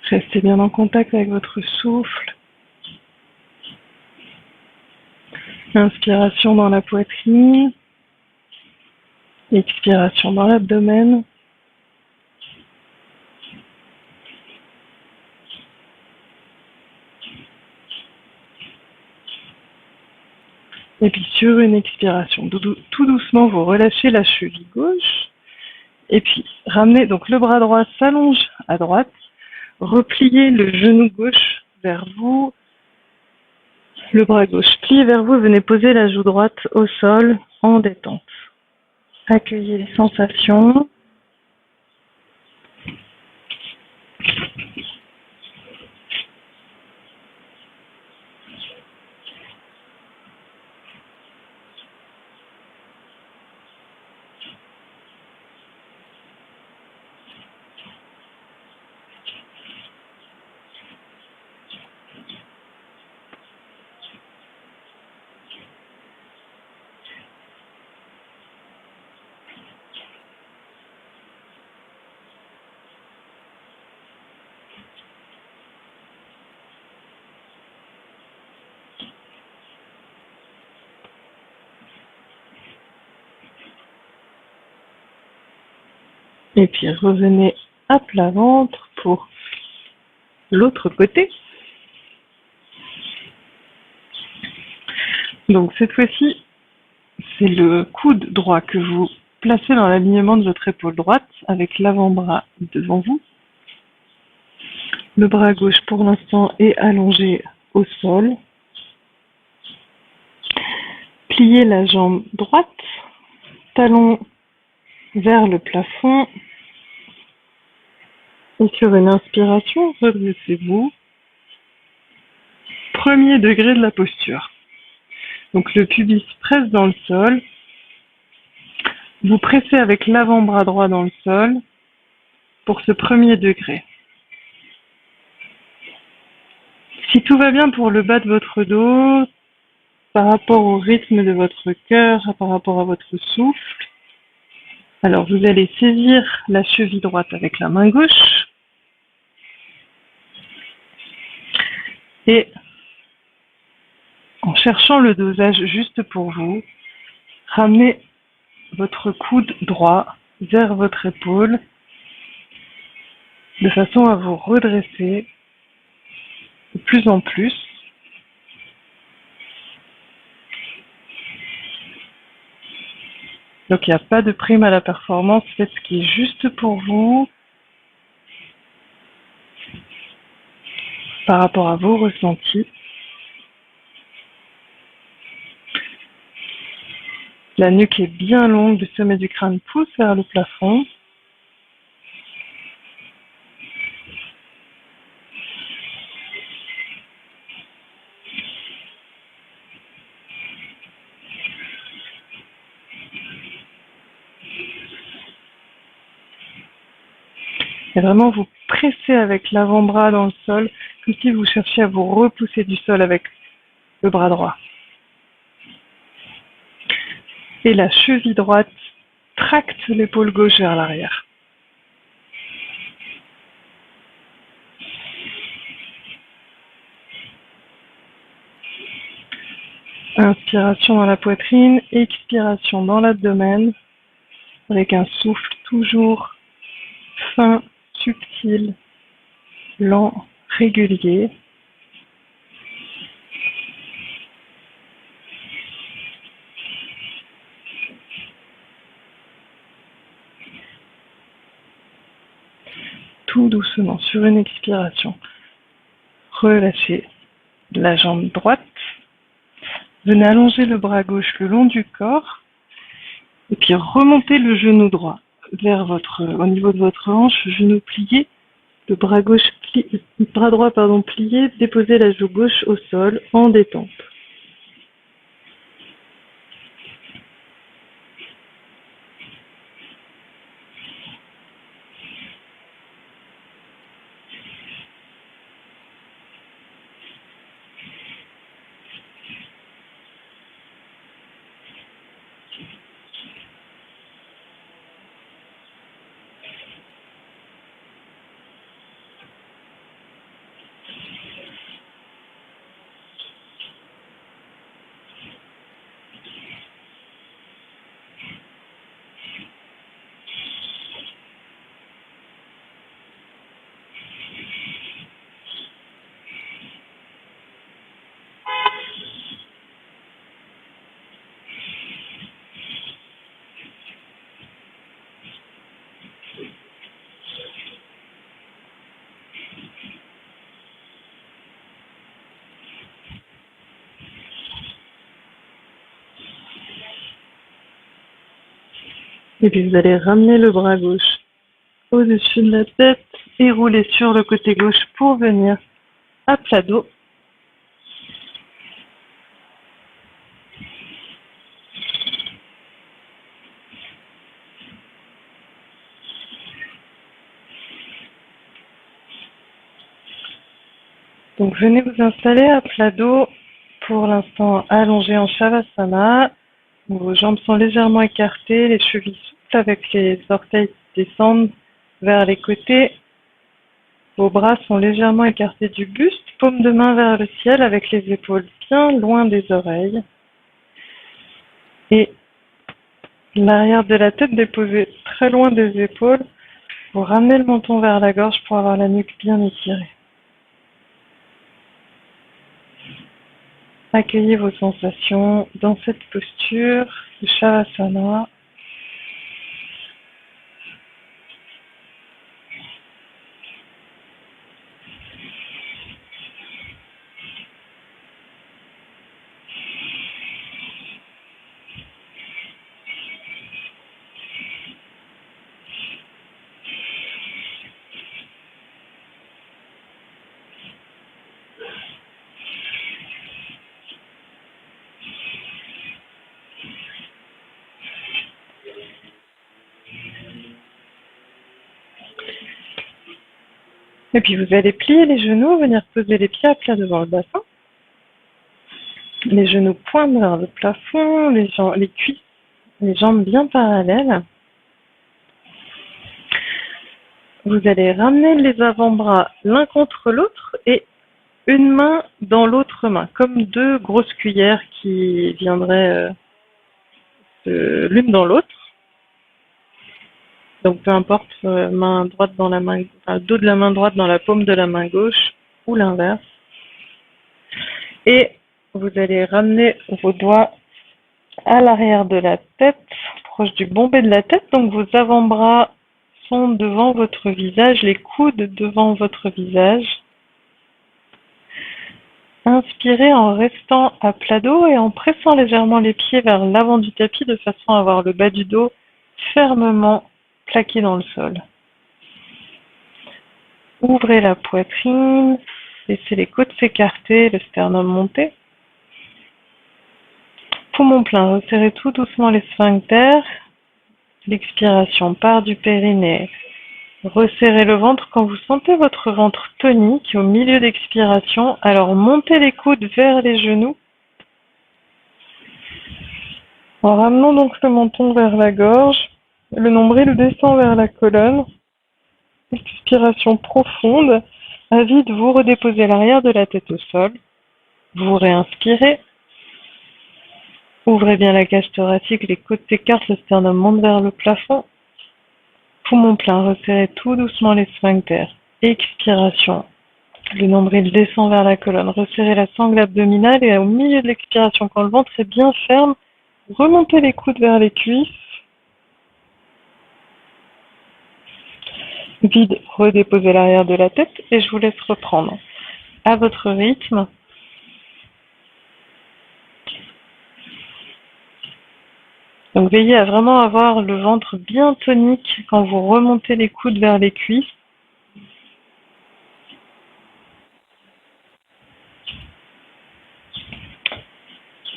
Restez bien en contact avec votre souffle. Inspiration dans la poitrine. Expiration dans l'abdomen. Et puis sur une expiration, tout doucement, vous relâchez la cheville gauche. Et puis ramenez, donc le bras droit s'allonge à droite. Repliez le genou gauche vers vous. Le bras gauche plié vers vous. Venez poser la joue droite au sol en détente. Accueillez les sensations. Et puis revenez à plat ventre pour l'autre côté. Donc cette fois-ci, c'est le coude droit que vous placez dans l'alignement de votre épaule droite avec l'avant-bras devant vous. Le bras gauche pour l'instant est allongé au sol. Pliez la jambe droite, talon vers le plafond. Et sur une inspiration, redressez-vous. Premier degré de la posture. Donc le pubis presse dans le sol. Vous pressez avec l'avant-bras droit dans le sol pour ce premier degré. Si tout va bien pour le bas de votre dos, par rapport au rythme de votre cœur, par rapport à votre souffle, alors vous allez saisir la cheville droite avec la main gauche et en cherchant le dosage juste pour vous, ramenez votre coude droit vers votre épaule de façon à vous redresser de plus en plus. Donc il n'y a pas de prime à la performance, faites ce qui est juste pour vous par rapport à vos ressentis. La nuque est bien longue, le sommet du crâne pousse vers le plafond. Et vraiment vous pressez avec l'avant-bras dans le sol, comme si vous cherchiez à vous repousser du sol avec le bras droit. Et la cheville droite tracte l'épaule gauche vers l'arrière. Inspiration dans la poitrine, expiration dans l'abdomen, avec un souffle toujours fin, subtil, lent, régulier. Tout doucement sur une expiration. Relâchez la jambe droite. Venez allonger le bras gauche le long du corps et puis remontez le genou droit vers au niveau de votre hanche, genou plié, le bras droit plié, déposez la joue gauche au sol en détente. Et puis vous allez ramener le bras gauche au-dessus de la tête et rouler sur le côté gauche pour venir à plat dos. Donc venez vous installer à plat dos, pour l'instant allongé en Shavasana. Vos jambes sont légèrement écartées, les chevilles souples avec les orteils qui descendent vers les côtés. Vos bras sont légèrement écartés du buste, paume de main vers le ciel avec les épaules bien loin des oreilles. Et l'arrière de la tête déposée très loin des épaules Vous ramenez le menton vers la gorge pour avoir la nuque bien étirée. Accueillez vos sensations dans cette posture de Shavasana. Et puis vous allez plier les genoux, venir poser les pieds à plat devant le bassin. Les genoux pointent vers le plafond, les cuisses, les jambes bien parallèles. Vous allez ramener les avant-bras l'un contre l'autre et une main dans l'autre main, comme deux grosses cuillères qui viendraient l'une dans l'autre. Donc peu importe, main droite dans la main, enfin, dos de la main droite dans la paume de la main gauche ou l'inverse. Et vous allez ramener vos doigts à l'arrière de la tête, proche du bombé de la tête. Donc vos avant-bras sont devant votre visage, les coudes devant votre visage. Inspirez en restant à plat dos et en pressant légèrement les pieds vers l'avant du tapis de façon à avoir le bas du dos fermement plaqué dans le sol. Ouvrez la poitrine, laissez les côtes s'écarter, le sternum monter. Poumon plein, resserrez tout doucement les sphincters. L'expiration part du périnée. Resserrez le ventre quand vous sentez votre ventre tonique au milieu d'expiration. Alors montez les coudes vers les genoux. En ramenant donc le menton vers la gorge, le nombril descend vers la colonne. Expiration profonde. À vide, vous redéposez l'arrière de la tête au sol. Vous réinspirez. Ouvrez bien la cage thoracique, les côtes s'écartent, le sternum monte vers le plafond. Poumon plein, resserrez tout doucement les sphincters. Expiration. Le nombril descend vers la colonne. Resserrez la sangle abdominale et au milieu de l'expiration, quand le ventre est bien ferme, remontez les coudes vers les cuisses. Vide, redéposez l'arrière de la tête et je vous laisse reprendre à votre rythme. Donc veillez à vraiment avoir le ventre bien tonique quand vous remontez les coudes vers les cuisses.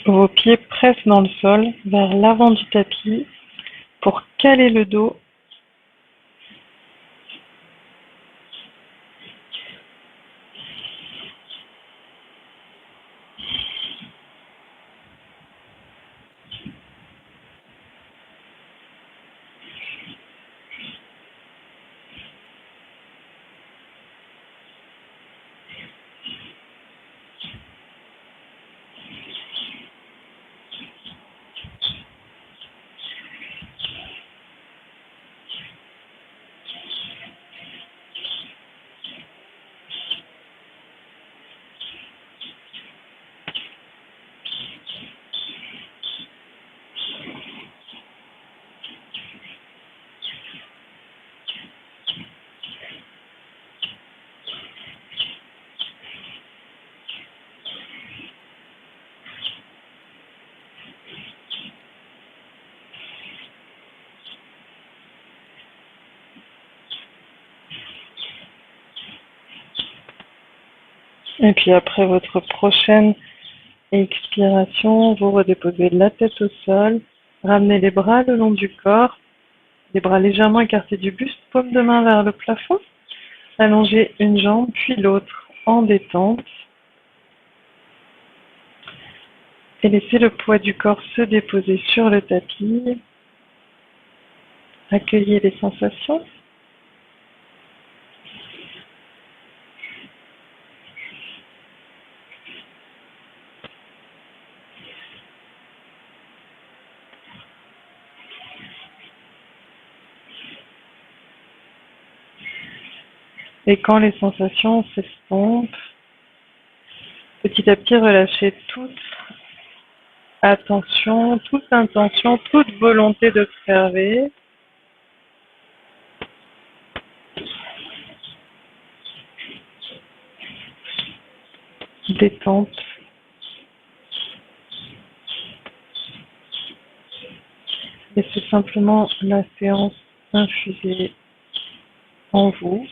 Vos pieds pressent dans le sol vers l'avant du tapis pour caler le dos. Et puis après votre prochaine expiration, vous redéposez la tête au sol, ramenez les bras le long du corps, les bras légèrement écartés du buste, paume de main vers le plafond, allongez une jambe puis l'autre en détente et laissez le poids du corps se déposer sur le tapis. Accueillez les sensations. Et quand les sensations s'estompent, petit à petit relâchez toute attention, toute intention, toute volonté d'observer. Détente. Laissez simplement la séance infuser en vous.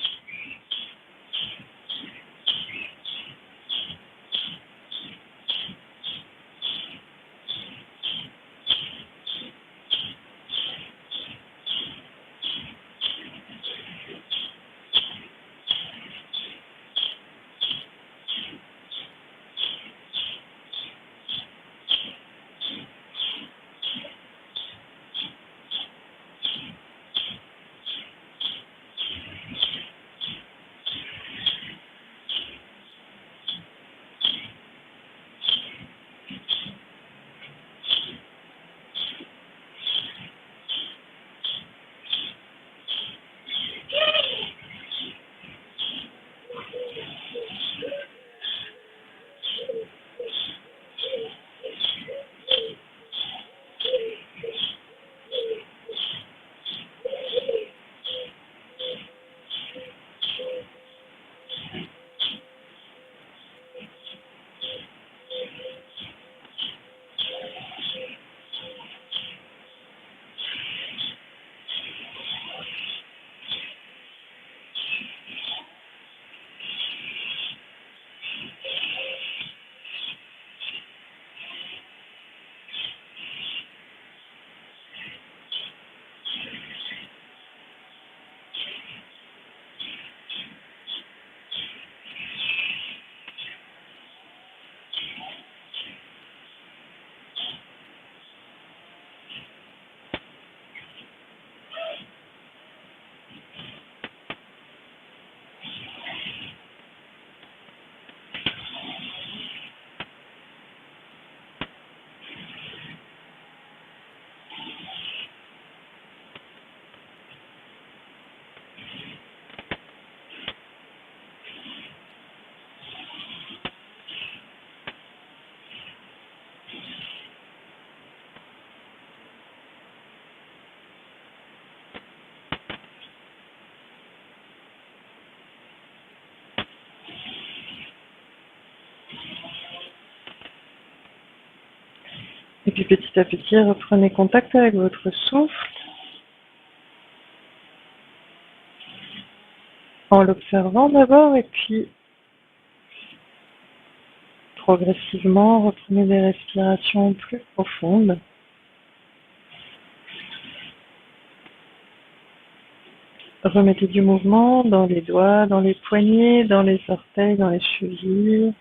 Et puis petit à petit, reprenez contact avec votre souffle en l'observant d'abord et puis progressivement, reprenez des respirations plus profondes. Remettez du mouvement dans les doigts, dans les poignets, dans les orteils, dans les chevilles.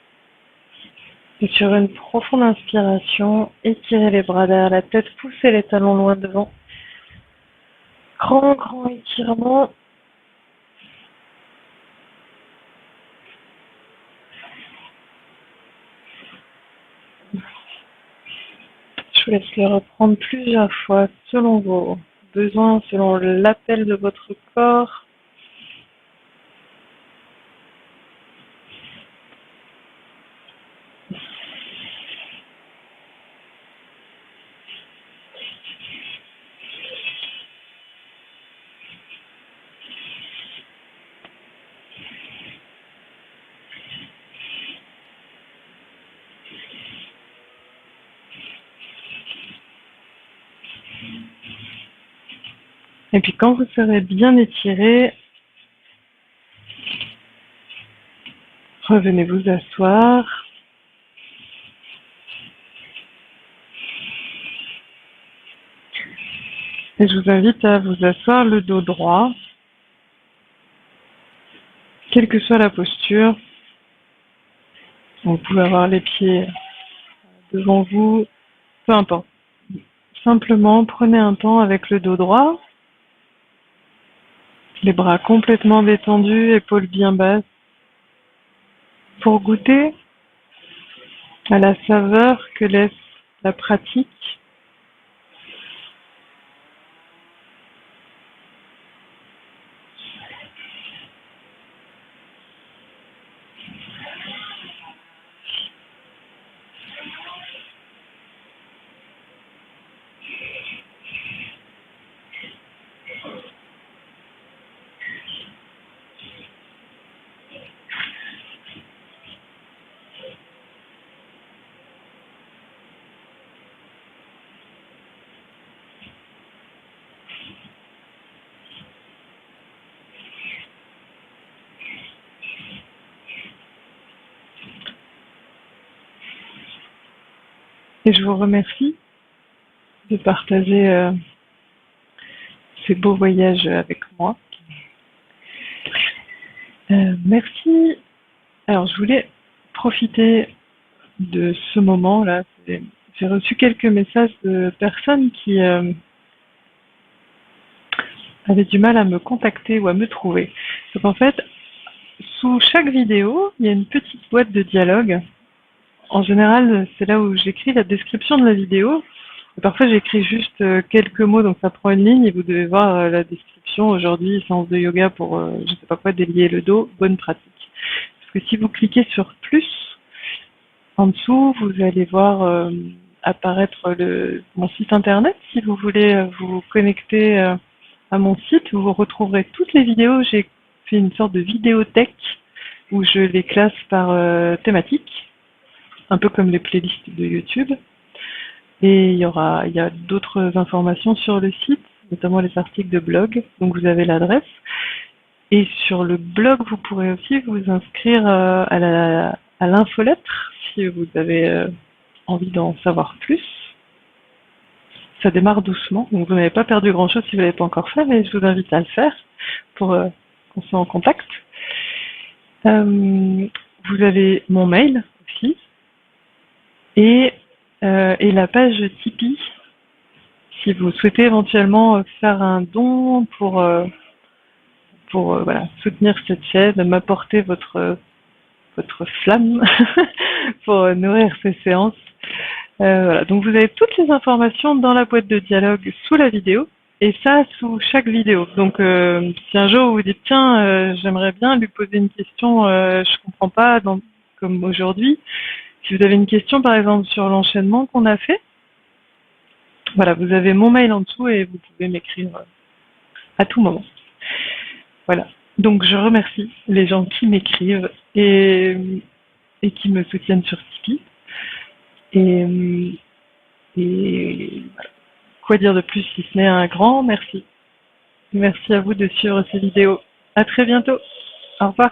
Et sur une profonde inspiration, étirez les bras derrière la tête, poussez les talons loin devant. Grand étirement. Je vous laisse le reprendre plusieurs fois selon vos besoins, selon l'appel de votre corps. Et puis quand vous serez bien étiré, revenez vous asseoir. Et je vous invite à vous asseoir le dos droit, quelle que soit la posture. Vous pouvez avoir les pieds devant vous, peu importe. Simplement, prenez un temps avec le dos droit, les bras complètement détendus, épaules bien basses, pour goûter à la saveur que laisse la pratique. Et je vous remercie de partager ces beaux voyages avec moi. Merci. Alors, je voulais profiter de ce moment-là. J'ai reçu quelques messages de personnes qui avaient du mal à me contacter ou à me trouver. Donc en fait, sous chaque vidéo, il y a une petite boîte de dialogue. En général, c'est là où j'écris la description de la vidéo. Et parfois, j'écris juste quelques mots, donc ça prend une ligne et vous devez voir la description. Aujourd'hui, séance de yoga pour, je sais pas quoi, délier le dos, bonne pratique. Parce que si vous cliquez sur plus, en dessous, vous allez voir apparaître mon site internet. Si vous voulez vous connecter à mon site, vous retrouverez toutes les vidéos. J'ai fait une sorte de vidéothèque où je les classe par thématique, un peu comme les playlists de YouTube. Et il y a d'autres informations sur le site, notamment les articles de blog. Donc vous avez l'adresse. Et sur le blog, vous pourrez aussi vous inscrire à l'infolettre si vous avez envie d'en savoir plus. Ça démarre doucement, donc vous n'avez pas perdu grand-chose si vous ne l'avez pas encore fait, mais je vous invite à le faire pour qu'on soit en contact. Vous avez mon mail aussi et la page Tipeee si vous souhaitez éventuellement faire un don pour voilà, soutenir cette chaîne, m'apporter votre flamme pour nourrir ces séances. Voilà. Donc vous avez toutes les informations dans la boîte de dialogue sous la vidéo et ça sous chaque vidéo. Donc si un jour vous vous dites tiens j'aimerais bien lui poser une question, je comprends pas comme aujourd'hui. Si vous avez une question par exemple sur l'enchaînement qu'on a fait, voilà, vous avez mon mail en dessous et vous pouvez m'écrire à tout moment. Voilà. Donc je remercie les gens qui m'écrivent et qui me soutiennent sur Tipeee. Et voilà. Quoi dire de plus si ce n'est un grand merci. Merci à vous de suivre ces vidéos. À très bientôt. Au revoir.